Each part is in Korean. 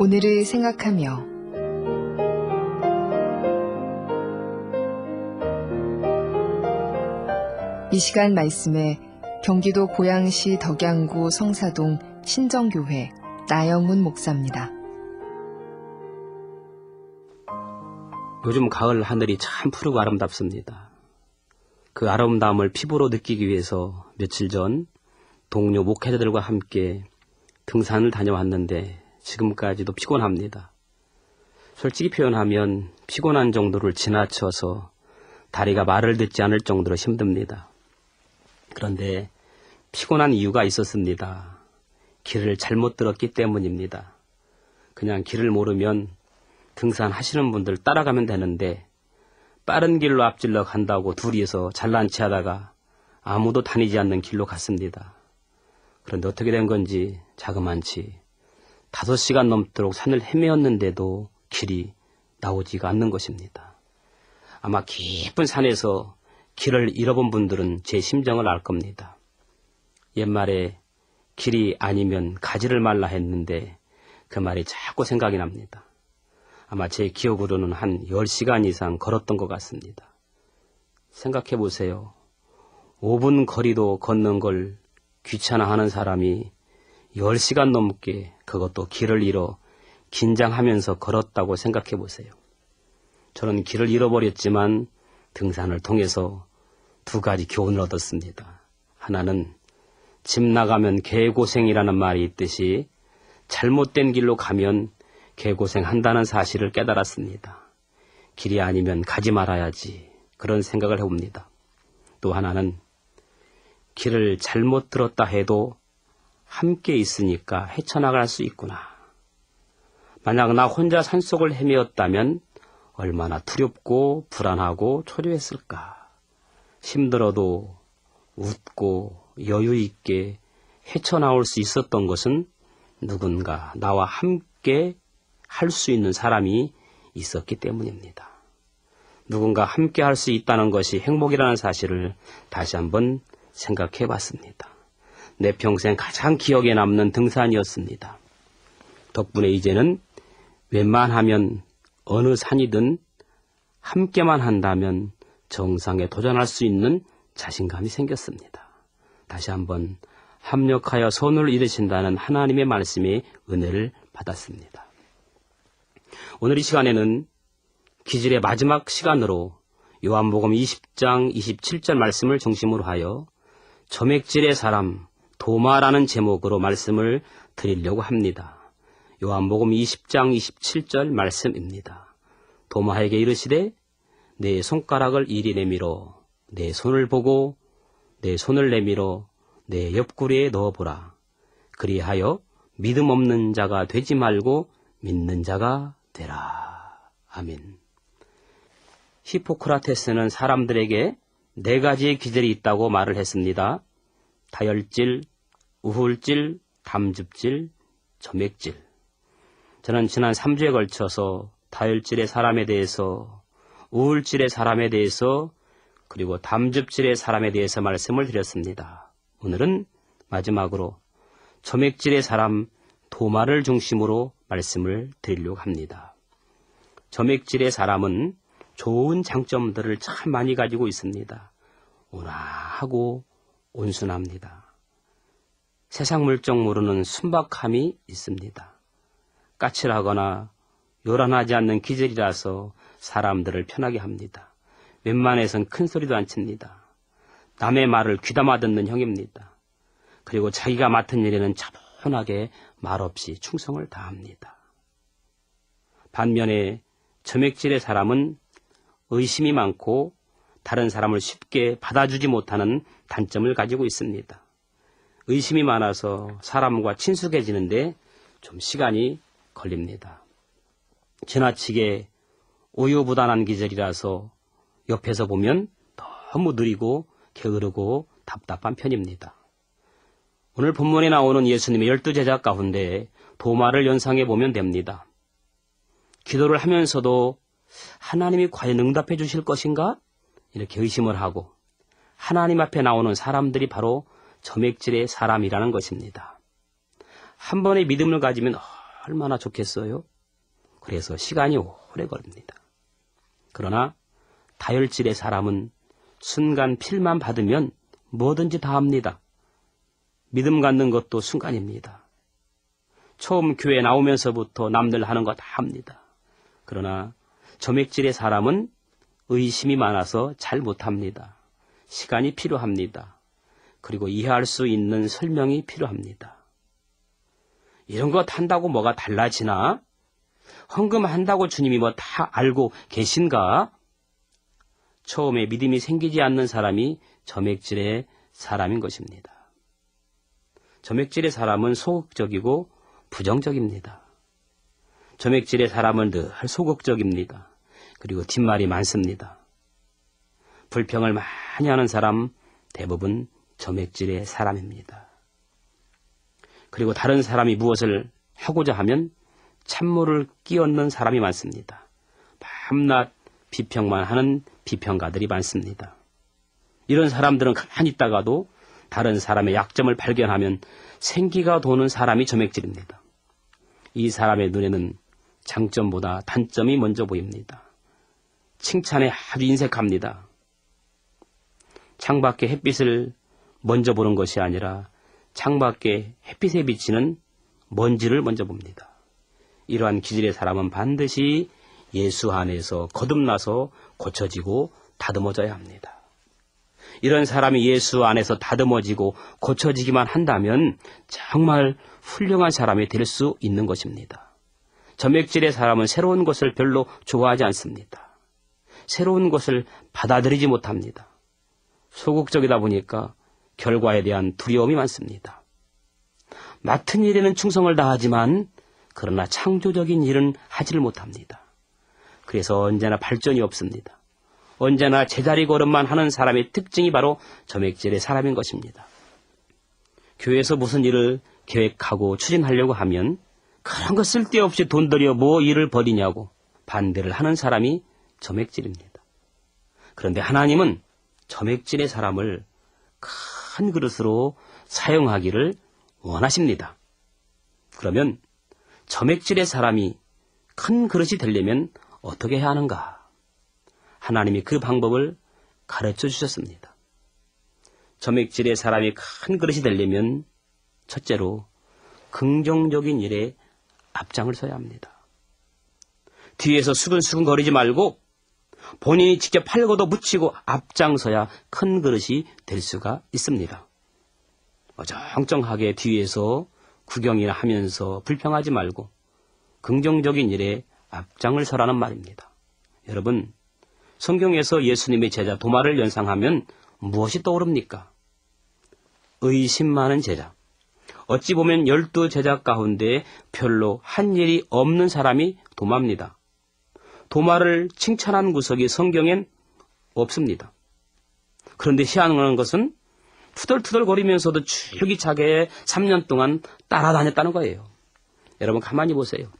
오늘을 생각하며 이 시간 말씀에 경기도 고양시 덕양구 성사동 신정교회 나영훈 목사입니다. 요즘 가을 하늘이 참 푸르고 아름답습니다. 그 아름다움을 피부로 느끼기 위해서 며칠 전 동료 목회자들과 함께 등산을 다녀왔는데 지금까지도 피곤합니다. 솔직히 표현하면 피곤한 정도를 지나쳐서 다리가 말을 듣지 않을 정도로 힘듭니다. 그런데 피곤한 이유가 있었습니다. 길을 잘못 들었기 때문입니다. 그냥 길을 모르면 등산하시는 분들 따라가면 되는데 빠른 길로 앞질러 간다고 둘이서 잘난 체 하다가 아무도 다니지 않는 길로 갔습니다. 그런데 어떻게 된 건지 자그만치 5시간 넘도록 산을 헤매었는데도 길이 나오지가 않는 것입니다. 아마 깊은 산에서 길을 잃어본 분들은 제 심정을 알 겁니다. 옛말에 길이 아니면 가지를 말라 했는데 그 말이 자꾸 생각이 납니다. 아마 제 기억으로는 한 10시간 이상 걸었던 것 같습니다. 생각해 보세요. 5분 거리도 걷는 걸 귀찮아하는 사람이 10시간 넘게 그것도 길을 잃어 긴장하면서 걸었다고 생각해 보세요. 저는 길을 잃어버렸지만 등산을 통해서 2가지 교훈을 얻었습니다. 하나는 집 나가면 개고생이라는 말이 있듯이 잘못된 길로 가면 개고생한다는 사실을 깨달았습니다. 길이 아니면 가지 말아야지 그런 생각을 해봅니다. 또 하나는 길을 잘못 들었다 해도 함께 있으니까 헤쳐나갈 수 있구나. 만약 나 혼자 산속을 헤매었다면 얼마나 두렵고 불안하고 초조했을까. 힘들어도 웃고 여유 있게 헤쳐나올 수 있었던 것은 누군가 나와 함께 할 수 있는 사람이 있었기 때문입니다. 누군가 함께 할 수 있다는 것이 행복이라는 사실을 다시 한번 생각해 봤습니다. 내 평생 가장 기억에 남는 등산이었습니다. 덕분에 이제는 웬만하면 어느 산이든 함께만 한다면 정상에 도전할 수 있는 자신감이 생겼습니다. 다시 한번 합력하여 선을 이루신다는 하나님의 말씀에 은혜를 받았습니다. 오늘 이 시간에는 기질의 마지막 시간으로 요한복음 20장 27절 말씀을 중심으로 하여 점액질의 사람 도마라는 제목으로 말씀을 드리려고 합니다. 요한복음 20장 27절 말씀입니다. 도마에게 이르시되 내 손가락을 이리 내밀어 내 손을 보고 내 손을 내밀어 내 옆구리에 넣어보라. 그리하여 믿음 없는 자가 되지 말고 믿는 자가 되라. 아멘. 히포크라테스는 사람들에게 4가지의 기질이 있다고 말을 했습니다. 다혈질, 우울질, 담즙질, 점액질. 저는 지난 3주에 걸쳐서 다혈질의 사람에 대해서, 우울질의 사람에 대해서, 그리고 담즙질의 사람에 대해서 말씀을 드렸습니다. 오늘은 마지막으로 점액질의 사람 도마를 중심으로 말씀을 드리려고 합니다. 점액질의 사람은 좋은 장점들을 참 많이 가지고 있습니다. 온화하고 온순합니다. 세상 물정 모르는 순박함이 있습니다. 까칠하거나 요란하지 않는 기질이라서 사람들을 편하게 합니다. 웬만해선 큰 소리도 안 칩니다. 남의 말을 귀담아 듣는 형입니다. 그리고 자기가 맡은 일에는 차분하게 말없이 충성을 다합니다. 반면에 점액질의 사람은 의심이 많고 다른 사람을 쉽게 받아주지 못하는 단점을 가지고 있습니다. 의심이 많아서 사람과 친숙해지는데 좀 시간이 걸립니다. 지나치게 우유부단한 기질이라서 옆에서 보면 너무 느리고 게으르고 답답한 편입니다. 오늘 본문에 나오는 예수님의 12제자 가운데 도마를 연상해 보면 됩니다. 기도를 하면서도 하나님이 과연 응답해 주실 것인가? 이렇게 의심을 하고 하나님 앞에 나오는 사람들이 바로 점액질의 사람이라는 것입니다. 한 번의 믿음을 가지면 얼마나 좋겠어요? 그래서 시간이 오래 걸립니다. 그러나 다혈질의 사람은 순간 필만 받으면 뭐든지 다 합니다. 믿음 갖는 것도 순간입니다. 처음 교회 나오면서부터 남들 하는 거 다 합니다. 그러나 점액질의 사람은 의심이 많아서 잘 못합니다. 시간이 필요합니다. 그리고 이해할 수 있는 설명이 필요합니다. 이런 것 한다고 뭐가 달라지나? 헌금한다고 주님이 뭐 다 알고 계신가? 처음에 믿음이 생기지 않는 사람이 점액질의 사람인 것입니다. 점액질의 사람은 소극적이고 부정적입니다. 점액질의 사람은 늘 소극적입니다. 그리고 뒷말이 많습니다. 불평을 많이 하는 사람 대부분 점액질의 사람입니다. 그리고 다른 사람이 무엇을 하고자 하면 찬물을 끼얹는 사람이 많습니다. 밤낮 비평만 하는 비평가들이 많습니다. 이런 사람들은 가만히 있다가도 다른 사람의 약점을 발견하면 생기가 도는 사람이 점액질입니다. 이 사람의 눈에는 장점보다 단점이 먼저 보입니다. 칭찬에 아주 인색합니다. 창밖의 햇빛을 먼저 보는 것이 아니라 창밖에 햇빛에 비치는 먼지를 먼저 봅니다. 이러한 기질의 사람은 반드시 예수 안에서 거듭나서 고쳐지고 다듬어져야 합니다. 이런 사람이 예수 안에서 다듬어지고 고쳐지기만 한다면 정말 훌륭한 사람이 될 수 있는 것입니다. 점액질의 사람은 새로운 것을 별로 좋아하지 않습니다. 새로운 것을 받아들이지 못합니다. 소극적이다 보니까 결과에 대한 두려움이 많습니다. 맡은 일에는 충성을 다하지만 그러나 창조적인 일은 하지를 못합니다. 그래서 언제나 발전이 없습니다. 언제나 제자리 걸음만 하는 사람의 특징이 바로 점액질의 사람인 것입니다. 교회에서 무슨 일을 계획하고 추진하려고 하면 그런 거 쓸데없이 돈 들여 뭐 일을 벌이냐고 반대를 하는 사람이 점액질입니다. 그런데 하나님은 점액질의 사람을 큰 그릇으로 사용하기를 원하십니다. 그러면 점액질의 사람이 큰 그릇이 되려면 어떻게 해야 하는가? 하나님이 그 방법을 가르쳐 주셨습니다. 점액질의 사람이 큰 그릇이 되려면 첫째로 긍정적인 일에 앞장을 서야 합니다. 뒤에서 수근수근 거리지 말고 본인이 직접 팔고도 묻히고 앞장서야 큰 그릇이 될 수가 있습니다. 어정쩡하게 뒤에서 구경이나 하면서 불평하지 말고 긍정적인 일에 앞장을 서라는 말입니다. 여러분, 성경에서 예수님의 제자 도마를 연상하면 무엇이 떠오릅니까? 의심 많은 제자. 어찌 보면 12제자 가운데 별로 한 일이 없는 사람이 도마입니다. 도마를 칭찬한 구석이 성경엔 없습니다. 그런데 희한한 것은 투덜투덜거리면서도 줄기차게 3년 동안 따라다녔다는 거예요. 여러분 가만히 보세요.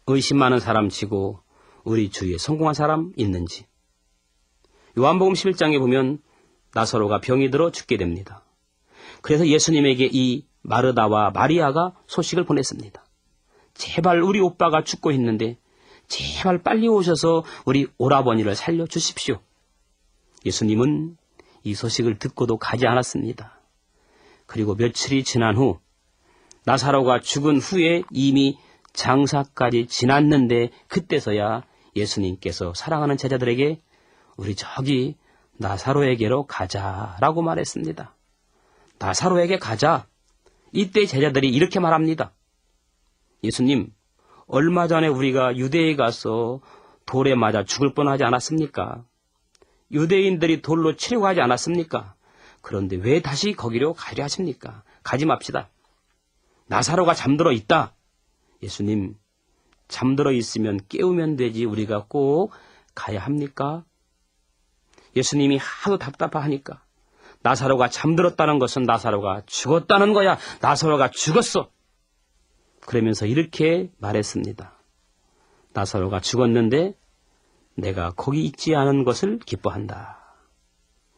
의심 많은 사람 치고 우리 주위에 성공한 사람 있는지. 요한복음 11장에 보면 나사로가 병이 들어 죽게 됩니다. 그래서 예수님에게 이 마르다와 마리아가 소식을 보냈습니다. 제발 우리 오빠가 죽고 있는데 제발 빨리 오셔서 우리 오라버니를 살려주십시오. 예수님은 이 소식을 듣고도 가지 않았습니다. 그리고 며칠이 지난 후 나사로가 죽은 후에 이미 장사까지 지났는데 그때서야 예수님께서 사랑하는 제자들에게 우리 저기 나사로에게로 가자라고 말했습니다. 나사로에게 가자. 이때 제자들이 이렇게 말합니다. 예수님, 얼마 전에 우리가 유대에 가서 돌에 맞아 죽을 뻔하지 않았습니까? 유대인들이 돌로 치려고 하지 않았습니까? 그런데 왜 다시 거기로 가려 하십니까? 가지 맙시다. 나사로가 잠들어 있다. 예수님, 잠들어 있으면 깨우면 되지 우리가 꼭 가야 합니까? 예수님이 하도 답답하니까 나사로가 잠들었다는 것은 나사로가 죽었다는 거야. 나사로가 죽었어. 그러면서 이렇게 말했습니다. 나사로가 죽었는데 내가 거기 있지 않은 것을 기뻐한다.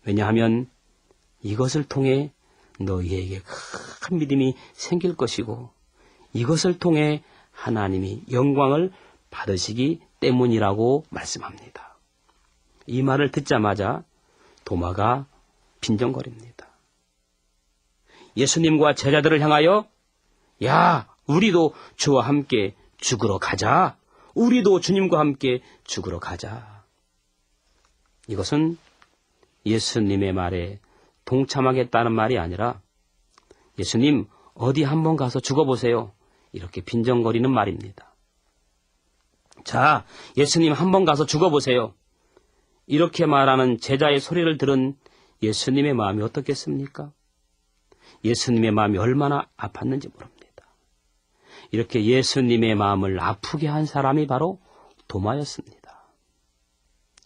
왜냐하면 이것을 통해 너희에게 큰 믿음이 생길 것이고 이것을 통해 하나님이 영광을 받으시기 때문이라고 말씀합니다. 이 말을 듣자마자 도마가 빈정거립니다. 예수님과 제자들을 향하여 야, 우리도 주와 함께 죽으러 가자. 우리도 주님과 함께 죽으러 가자. 이것은 예수님의 말에 동참하겠다는 말이 아니라 예수님 어디 한번 가서 죽어보세요. 이렇게 빈정거리는 말입니다. 자, 예수님 한번 가서 죽어보세요. 이렇게 말하는 제자의 소리를 들은 예수님의 마음이 어떻겠습니까? 예수님의 마음이 얼마나 아팠는지 모릅니다. 이렇게 예수님의 마음을 아프게 한 사람이 바로 도마였습니다.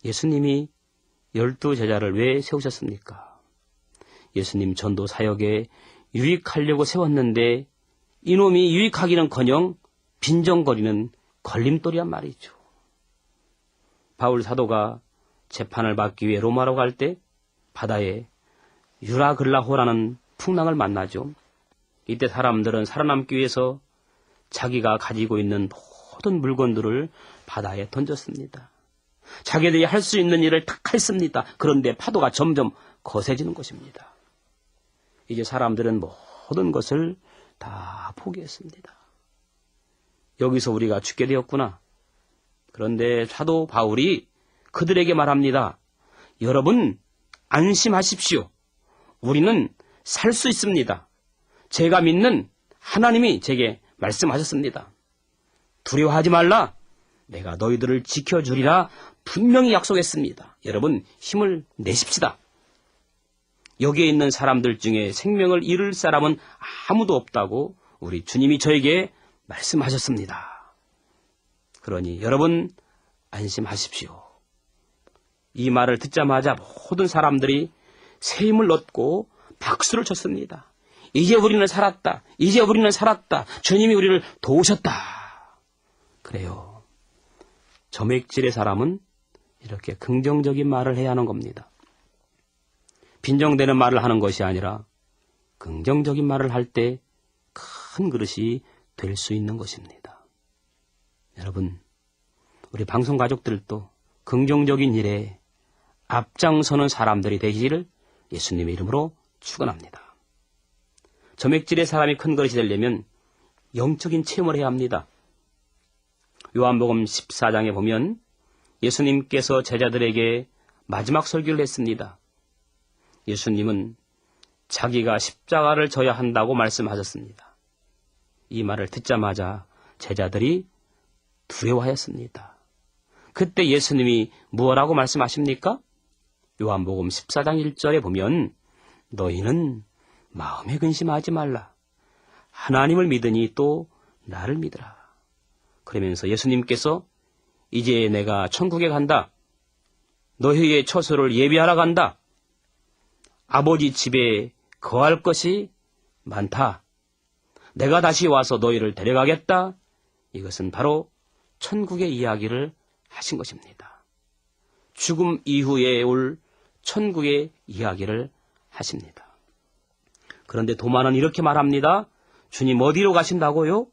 예수님이 12제자를 왜 세우셨습니까? 예수님 전도 사역에 유익하려고 세웠는데 이놈이 유익하기는커녕 빈정거리는 걸림돌이란 말이죠. 바울 사도가 재판을 받기 위해 로마로 갈 때 바다에 유라글라호라는 풍랑을 만나죠. 이때 사람들은 살아남기 위해서 자기가 가지고 있는 모든 물건들을 바다에 던졌습니다. 자기들이 할 수 있는 일을 다 했습니다. 그런데 파도가 점점 거세지는 것입니다. 이제 사람들은 모든 것을 다 포기했습니다. 여기서 우리가 죽게 되었구나. 그런데 사도 바울이 그들에게 말합니다. 여러분 안심하십시오. 우리는 살 수 있습니다. 제가 믿는 하나님이 제게 말씀하셨습니다. 두려워하지 말라. 내가 너희들을 지켜주리라 분명히 약속했습니다. 여러분 힘을 내십시다. 여기에 있는 사람들 중에 생명을 잃을 사람은 아무도 없다고 우리 주님이 저에게 말씀하셨습니다. 그러니 여러분 안심하십시오. 이 말을 듣자마자 모든 사람들이 새 힘을 얻고 박수를 쳤습니다. 이제 우리는 살았다. 이제 우리는 살았다. 주님이 우리를 도우셨다. 그래요. 점액질의 사람은 이렇게 긍정적인 말을 해야 하는 겁니다. 빈정되는 말을 하는 것이 아니라 긍정적인 말을 할 때 큰 그릇이 될 수 있는 것입니다. 여러분, 우리 방송 가족들도 긍정적인 일에 앞장서는 사람들이 되기를 예수님의 이름으로 축원합니다. 점액질의 사람이 큰 그릇이 되려면 영적인 체험을 해야 합니다. 요한복음 14장에 보면 예수님께서 제자들에게 마지막 설교를 했습니다. 예수님은 자기가 십자가를 져야 한다고 말씀하셨습니다. 이 말을 듣자마자 제자들이 두려워하였습니다. 그때 예수님이 무엇라고 말씀하십니까? 요한복음 14장 1절에 보면 너희는 마음에 근심하지 말라. 하나님을 믿으니 또 나를 믿으라. 그러면서 예수님께서 이제 내가 천국에 간다. 너희의 처소를 예비하러 간다. 아버지 집에 거할 것이 많다. 내가 다시 와서 너희를 데려가겠다. 이것은 바로 천국의 이야기를 하신 것입니다. 죽음 이후에 올 천국의 이야기를 하십니다. 그런데 도마는 이렇게 말합니다. 주님 어디로 가신다고요?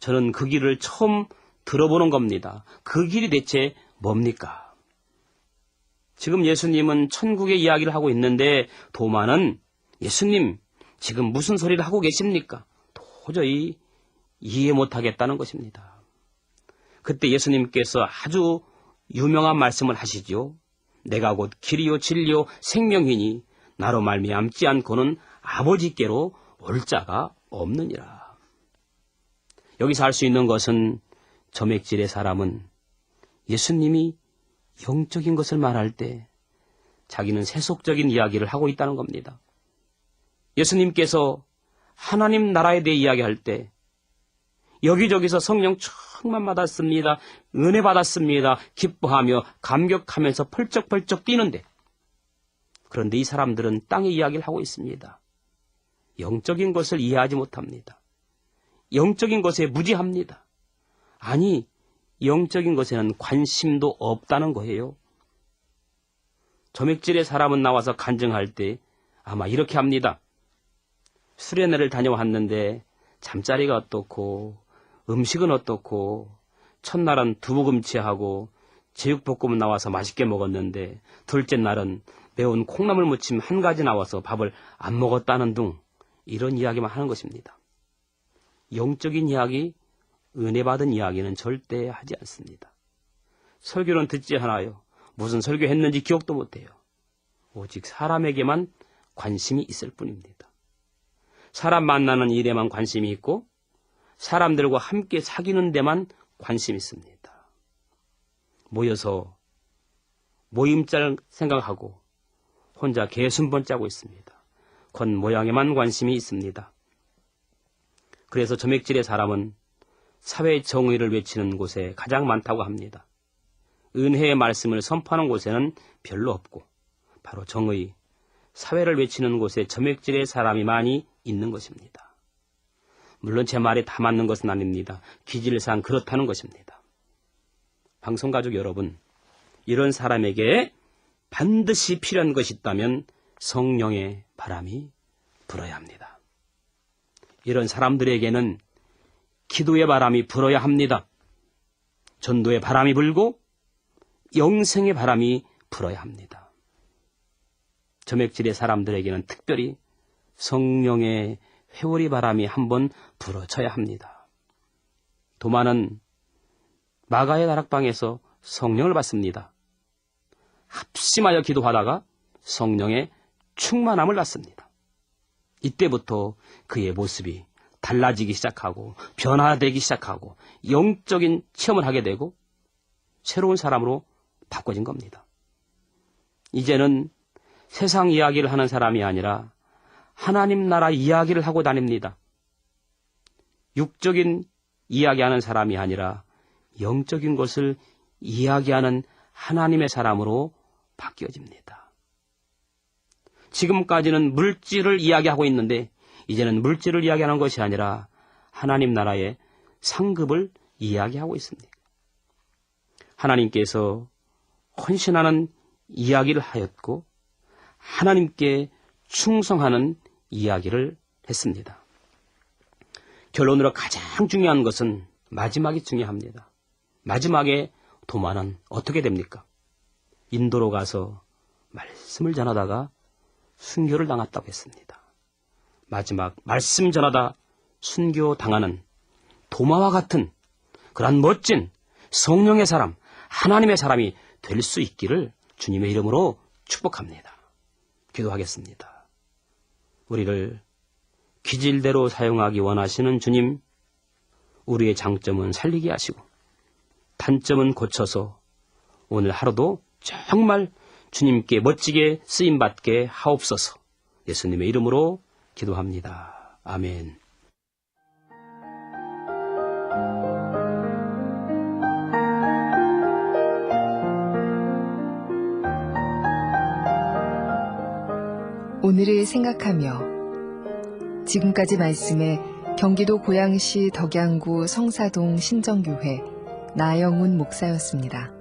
저는 그 길을 처음 들어보는 겁니다. 그 길이 대체 뭡니까? 지금 예수님은 천국의 이야기를 하고 있는데 도마는 예수님 지금 무슨 소리를 하고 계십니까? 도저히 이해 못하겠다는 것입니다. 그때 예수님께서 아주 유명한 말씀을 하시죠. 내가 곧 길이요 진리요 생명이니 나로 말미암지 않고는 아버지께로 올 자가 없느니라. 여기서 알 수 있는 것은 점액질의 사람은 예수님이 영적인 것을 말할 때 자기는 세속적인 이야기를 하고 있다는 겁니다. 예수님께서 하나님 나라에 대해 이야기할 때 여기저기서 성령 충만 받았습니다. 은혜 받았습니다. 기뻐하며 감격하면서 펄쩍펄쩍 뛰는데 그런데 이 사람들은 땅의 이야기를 하고 있습니다. 영적인 것을 이해하지 못합니다. 영적인 것에 무지합니다. 아니, 영적인 것에는 관심도 없다는 거예요. 점액질의 사람은 나와서 간증할 때 아마 이렇게 합니다. 수련회를 다녀왔는데 잠자리가 어떻고 음식은 어떻고 첫날은 두부김치하고 제육볶음 나와서 맛있게 먹었는데 둘째 날은 매운 콩나물 무침 한 가지 나와서 밥을 안 먹었다는 둥 이런 이야기만 하는 것입니다. 영적인 이야기, 은혜 받은 이야기는 절대 하지 않습니다. 설교는 듣지 않아요. 무슨 설교했는지 기억도 못해요. 오직 사람에게만 관심이 있을 뿐입니다. 사람 만나는 일에만 관심이 있고 사람들과 함께 사귀는 데만 관심이 있습니다. 모여서 모임짤 생각하고 혼자 개순번 짜고 있습니다. 겉모양에만 관심이 있습니다. 그래서 점액질의 사람은 사회 정의를 외치는 곳에 가장 많다고 합니다. 은혜의 말씀을 선포하는 곳에는 별로 없고 바로 정의, 사회를 외치는 곳에 점액질의 사람이 많이 있는 것입니다. 물론 제 말이 다 맞는 것은 아닙니다. 기질상 그렇다는 것입니다. 방송가족 여러분, 이런 사람에게 반드시 필요한 것이 있다면 성령의 바람이 불어야 합니다. 이런 사람들에게는 기도의 바람이 불어야 합니다. 전도의 바람이 불고 영생의 바람이 불어야 합니다. 점액질의 사람들에게는 특별히 성령의 회오리 바람이 한번 불어쳐야 합니다. 도마는 마가의 다락방에서 성령을 받습니다. 합심하여 기도하다가 성령의 충만함을 받습니다. 이때부터 그의 모습이 달라지기 시작하고 변화되기 시작하고 영적인 체험을 하게 되고 새로운 사람으로 바꿔진 겁니다. 이제는 세상 이야기를 하는 사람이 아니라 하나님 나라 이야기를 하고 다닙니다. 육적인 이야기하는 사람이 아니라 영적인 것을 이야기하는 하나님의 사람으로 바뀌어집니다. 지금까지는 물질을 이야기하고 있는데 이제는 물질을 이야기하는 것이 아니라 하나님 나라의 상급을 이야기하고 있습니다. 하나님께서 헌신하는 이야기를 하였고 하나님께 충성하는 이야기를 했습니다. 결론으로 가장 중요한 것은 마지막이 중요합니다. 마지막에 도마는 어떻게 됩니까? 인도로 가서 말씀을 전하다가 순교를 당했다고 했습니다. 마지막 말씀 전하다 순교 당하는 도마와 같은 그런 멋진 성령의 사람, 하나님의 사람이 될 수 있기를 주님의 이름으로 축복합니다. 기도하겠습니다. 우리를 기질대로 사용하기 원하시는 주님, 우리의 장점은 살리게 하시고 단점은 고쳐서 오늘 하루도 정말 주님께 멋지게 쓰임받게 하옵소서. 예수님의 이름으로 기도합니다. 아멘. 오늘을 생각하며 지금까지 말씀에 경기도 고양시 덕양구 성사동 신정교회 나영훈 목사였습니다.